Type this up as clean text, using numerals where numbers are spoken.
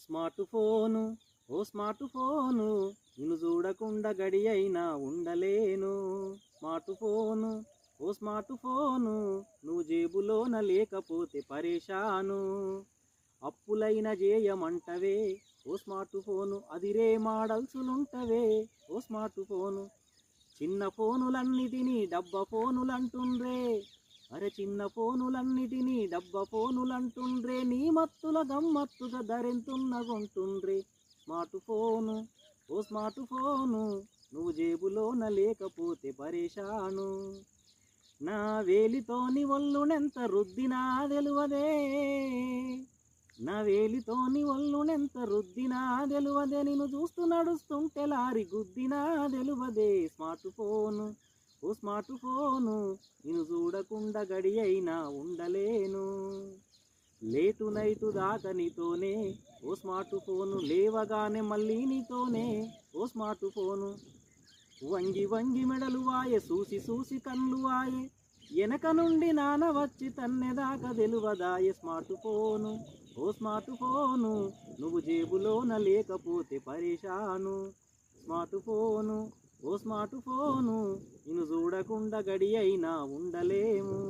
Smart phone, ఓ smart phone, నిన్ను చూడకుండా గడి అయినా ఉండలేను. స్మార్ట్ ఫోను, ఓ స్మార్ట్ ఫోను, నువ్వు జేబులోన లేకపోతే పరేషాను. అప్పులైన చేయమంటవే ఓ స్మార్ట్ ఫోను, అదిరే మాడల్సులుంటవే ఓ స్మార్ట్ ఫోను. చిన్న ఫోనులన్నిటినీ డబ్బ ఫోనులంటుండ్రే, అరే చిన్న ఫోనులన్నిటినీ డబ్బ ఫోనులంటుండ్రే, నీ మత్తుల గమ్మత్తుగా ధరెంతున్నగుంటుండ్రే. స్మార్ట్ ఫోను, ఓ స్మార్ట్ ఫోను, నువ్వు జేబులోన లేకపోతే పరేషాను. నా వేలితోని ఒళ్ళునెంత రుద్దినా తెలువదే, నా వేలితోని ఒళ్ళునెంత రుద్దినా తెలువదే, నిన్ను చూస్తూ నడుస్తుంటే లారి గుద్దినా తెలువదే. స్మార్ట్ ఫోను, ఓ స్మార్ట్ ఫోను, నిన్ను చూడకుండా గడి అయినా ఉండలేను. లేటు నైటు దాకా నీతోనే ఓ స్మార్ట్ ఫోను, లేవగానే మళ్ళీ నీతోనే ఓ స్మార్ట్ ఫోను. వంగి వంగి మెడలు వాయే, చూసి చూసి కన్ను వాయే, వెనక నుండి నాన వచ్చి తన్నెదాకా తెలువదాయే. స్మార్ట్ ఫోను, ఓ స్మార్ట్ ఫోను, నువ్వు జేబులోన లేకపోతే పరేషాను. స్మార్ట్ ఫోను, ఓ స్మార్ట్ ఫోను, నిన్ను చూడకుండా గడి అయినా ఉండలేము.